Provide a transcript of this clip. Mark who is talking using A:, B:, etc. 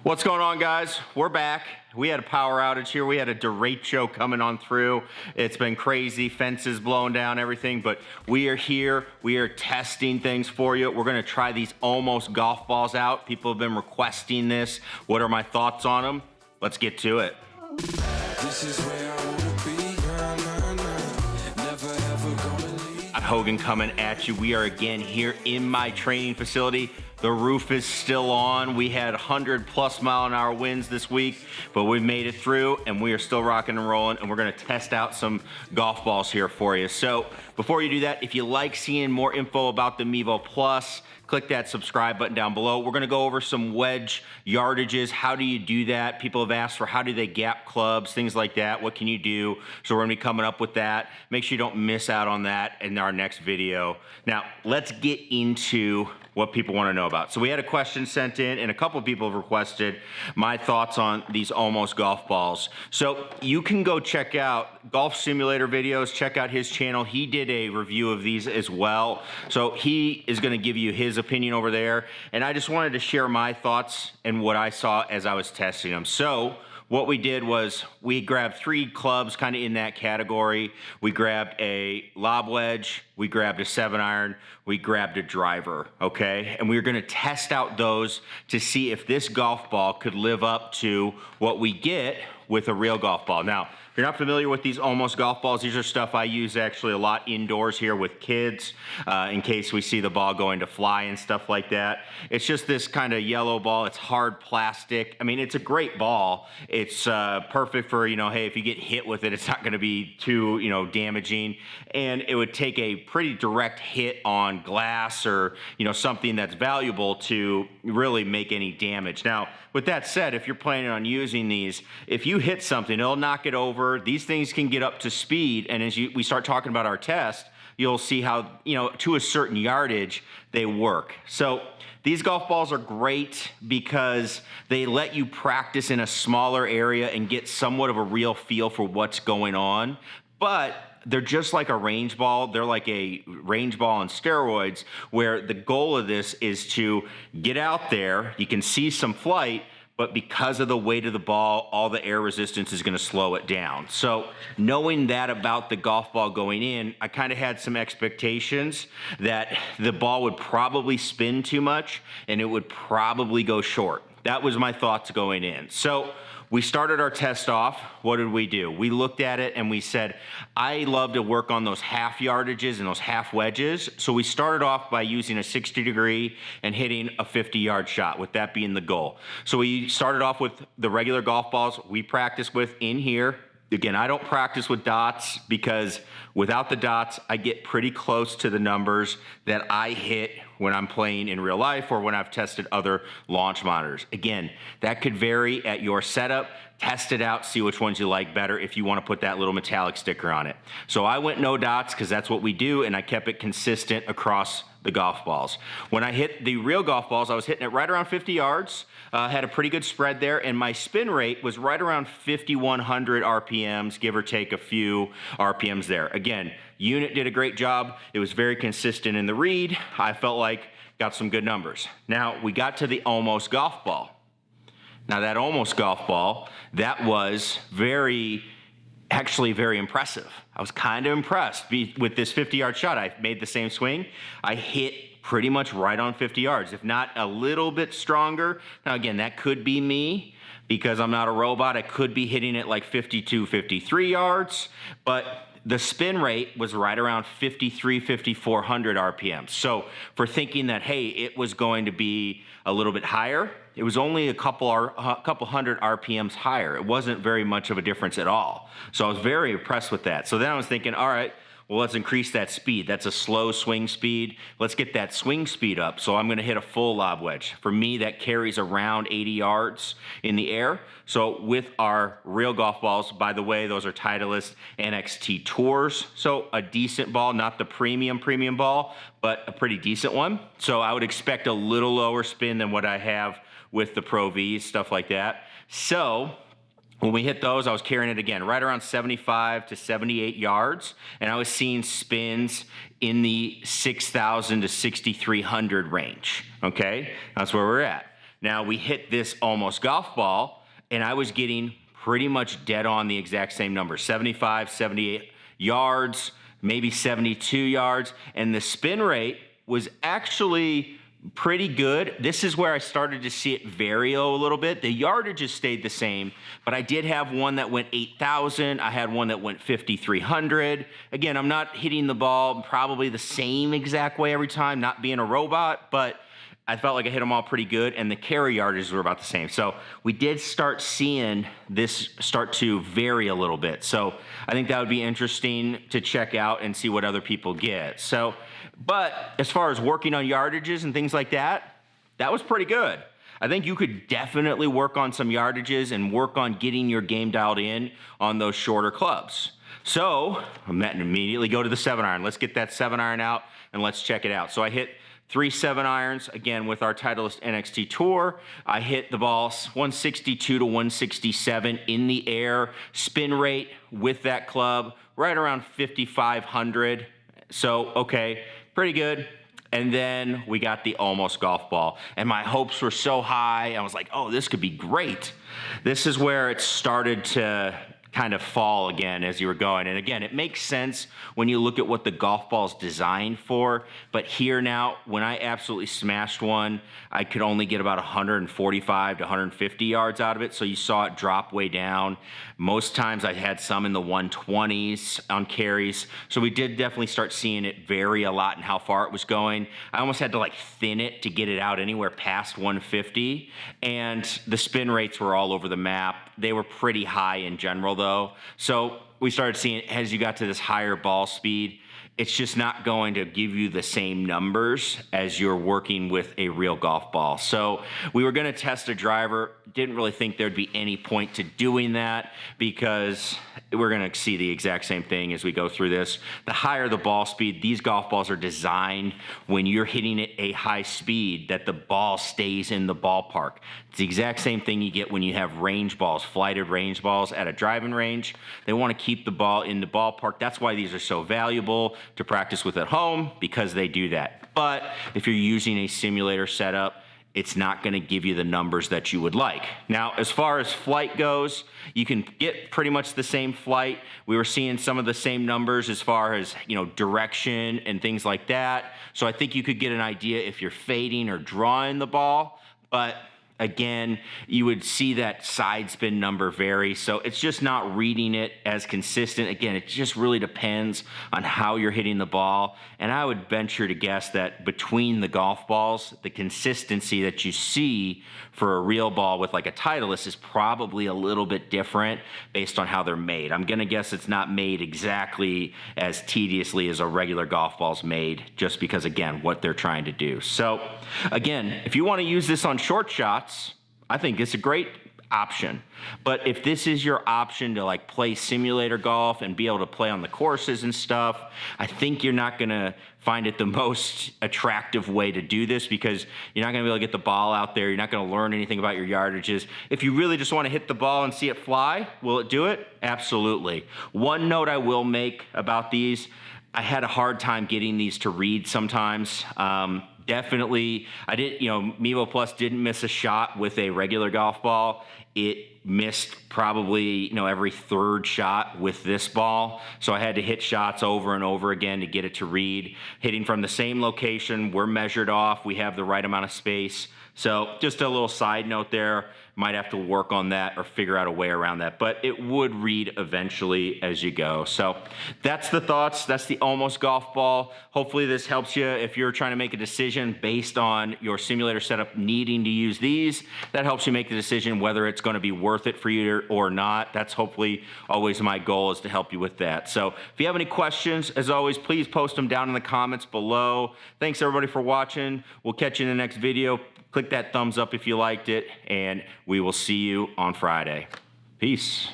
A: What's going on, guys? We're back. We had a power outage here. We had a derecho coming on through. It's been crazy, fences blowing down, everything, but we are here. We are testing things for you. We're gonna try these Almost golf balls out. People have been requesting this. What are my thoughts on them? Let's get to it.
B: This is where I wanna be. Never ever gonna leave.
A: Hogan coming at you. We are again here in my training facility. The roof is still on. We had 100+ mile-an-hour winds this week, but we made it through and we are still rocking and rolling, and we're gonna test out some golf balls here for you. So before you do that, if you like seeing more info about the Mevo Plus, click that subscribe button down below. We're gonna go over some wedge yardages. How do you do that? People have asked for how do they gap clubs, things like that. What can you do? So we're gonna be coming up with that. Make sure you don't miss out on that in our next video. Now, let's get into what people wanna know about. So we had a question sent in and a couple of people have requested my thoughts on these Almost golf balls. So you can go check out Golf Simulator videos, check out his channel. He did a review of these as well. So he is gonna give you his opinion over there. And I just wanted to share my thoughts and what I saw as I was testing them. So what we did was we grabbed 3 clubs kind of in that category. We grabbed a lob wedge, we grabbed a 7-iron, we grabbed a driver, okay? And we were gonna test out those to see if this golf ball could live up to what we get with a real golf ball. Now, if you're not familiar with these Almost golf balls, these are stuff I use actually a lot indoors here with kids in case we see the ball going to fly and stuff like that. It's just this kind of yellow ball. It's hard plastic. I mean, it's a great ball. It's perfect for, hey, if you get hit with it, it's not gonna be too, damaging. And it would take a pretty direct hit on glass or, something that's valuable to really make any damage. Now, with that said, if you're planning on using these, if you hit something, it'll knock it over. These things can get up to speed, and as we start talking about our test, you'll see how, to a certain yardage, they work. So these golf balls are great because they let you practice in a smaller area and get somewhat of a real feel for what's going on, but they're just like a range ball. They're like a range ball on steroids, where the goal of this is to get out there. You can see some flight, but because of the weight of the ball, all the air resistance is gonna slow it down. So knowing that about the golf ball going in, I kind of had some expectations that the ball would probably spin too much and it would probably go short. That was my thoughts going in. So we started our test off. What did we do? We looked at it and we said, I love to work on those half yardages and those half wedges. So we started off by using a 60-degree and hitting a 50-yard shot, with that being the goal. So we started off with the regular golf balls we practice with in here. Again, I don't practice with dots because without the dots, I get pretty close to the numbers that I hit when I'm playing in real life or when I've tested other launch monitors. Again, that could vary at your setup. Test it out, see which ones you like better if you want to put that little metallic sticker on it. So I went no dots because that's what we do, and I kept it consistent across the golf balls. When I hit the real golf balls, I was hitting it right around 50 yards, had a pretty good spread there, and my spin rate was right around 5,100 RPMs, give or take a few RPMs there. Again, unit did a great job. It was very consistent in the read. I felt like got some good numbers. Now, we got to the Almost golf ball. Now, that Almost golf ball, that was actually very impressive. I was kind of impressed with this 50-yard shot. I made the same swing. I hit pretty much right on 50 yards, if not a little bit stronger. Now, again, that could be me because I'm not a robot. I could be hitting it like 52, 53 yards, but the spin rate was right around 53, 5,400 RPM. So for thinking that, hey, it was going to be a little bit higher, it was only a couple hundred RPMs higher. It wasn't very much of a difference at all. So I was very impressed with that. So then I was thinking, all right, well, let's increase that speed. That's a slow swing speed. Let's get that swing speed up. So I'm gonna hit a full lob wedge. For me, that carries around 80 yards in the air. So with our real golf balls, by the way, those are Titleist NXT Tours. So a decent ball, not the premium ball, but a pretty decent one. So I would expect a little lower spin than what I have with the Pro V, stuff like that. So when we hit those, I was carrying it again, right around 75 to 78 yards, and I was seeing spins in the 6,000 to 6,300 range, okay? That's where we're at. Now, we hit this almost golf ball, and I was getting pretty much dead on the exact same number, 75, 78 yards, maybe 72 yards, and the spin rate was actually pretty good. This is where I started to see it vary a little bit. The yardages stayed the same, but I did have one that went 8,000. I had one that went 5,300. Again, I'm not hitting the ball probably the same exact way every time, not being a robot, but I felt like I hit them all pretty good, and the carry yardages were about the same. So we did start seeing this start to vary a little bit. So I think that would be interesting to check out and see what other people get. So, but as far as working on yardages and things like that, that was pretty good. I think you could definitely work on some yardages and work on getting your game dialed in on those shorter clubs. So I'm going to immediately go to the 7-iron. Let's get that 7-iron out and let's check it out. So I hit 3 7-irons, again, with our Titleist NXT Tour. I hit the ball 162 to 167 in the air. Spin rate with that club, right around 5,500. So, okay, pretty good. And then we got the almost golf ball. And my hopes were so high. I was like, oh, this could be great. This is where it started to kind of fall again as you were going. And again, it makes sense when you look at what the golf ball's designed for. But here now, when I absolutely smashed one, I could only get about 145 to 150 yards out of it. So you saw it drop way down. Most times I had some in the 120s on carries. So we did definitely start seeing it vary a lot in how far it was going. I almost had to like thin it to get it out anywhere past 150. And the spin rates were all over the map. They were pretty high in general though. So we started seeing as you got to this higher ball speed, it's just not going to give you the same numbers as you're working with a real golf ball. So we were going to test a driver. Didn't really think there'd be any point to doing that because we're going to see the exact same thing as we go through this. The higher the ball speed, these golf balls are designed when you're hitting it a high speed that the ball stays in the ballpark. It's the exact same thing you get when you have range balls, flighted range balls at a driving range. They want to keep the ball in the ballpark. That's why these are so valuable to practice with at home, because they do that. But if you're using a simulator setup, it's not going to give you the numbers that you would like. Now, as far as flight goes, you can get pretty much the same flight. We were seeing some of the same numbers as far as, direction and things like that. So I think you could get an idea if you're fading or drawing the ball. But again, you would see that side spin number vary. So it's just not reading it as consistent. Again, it just really depends on how you're hitting the ball. And I would venture to guess that between the golf balls, the consistency that you see for a real ball with like a Titleist is probably a little bit different based on how they're made. I'm going to guess it's not made exactly as tediously as a regular golf ball's made, just because, again, what they're trying to do. So, again, if you want to use this on short shots, I think it's a great option. But if this is your option to like play simulator golf and be able to play on the courses and stuff, I think you're not going to find it the most attractive way to do this, because you're not going to be able to get the ball out there. You're not going to learn anything about your yardages. If you really just want to hit the ball and see it fly, will it do it? Absolutely. One note I will make about these, I had a hard time getting these to read sometimes. Definitely, I did, Mevo Plus didn't miss a shot with a regular golf ball. It missed probably, every third shot with this ball. So I had to hit shots over and over again to get it to read. Hitting from the same location, we're measured off. We have the right amount of space. So just a little side note there. Might have to work on that or figure out a way around that, but it would read eventually as you go. So that's the thoughts. That's the almost golf ball. Hopefully this helps you if you're trying to make a decision based on your simulator setup needing to use these. That helps you make the decision whether it's going to be worth it for you or not. That's hopefully always my goal, is to help you with that. So if you have any questions, as always, please post them down in the comments below. Thanks everybody for watching. We'll catch you in the next video. Click that thumbs up if you liked it, and we will see you on Friday. Peace.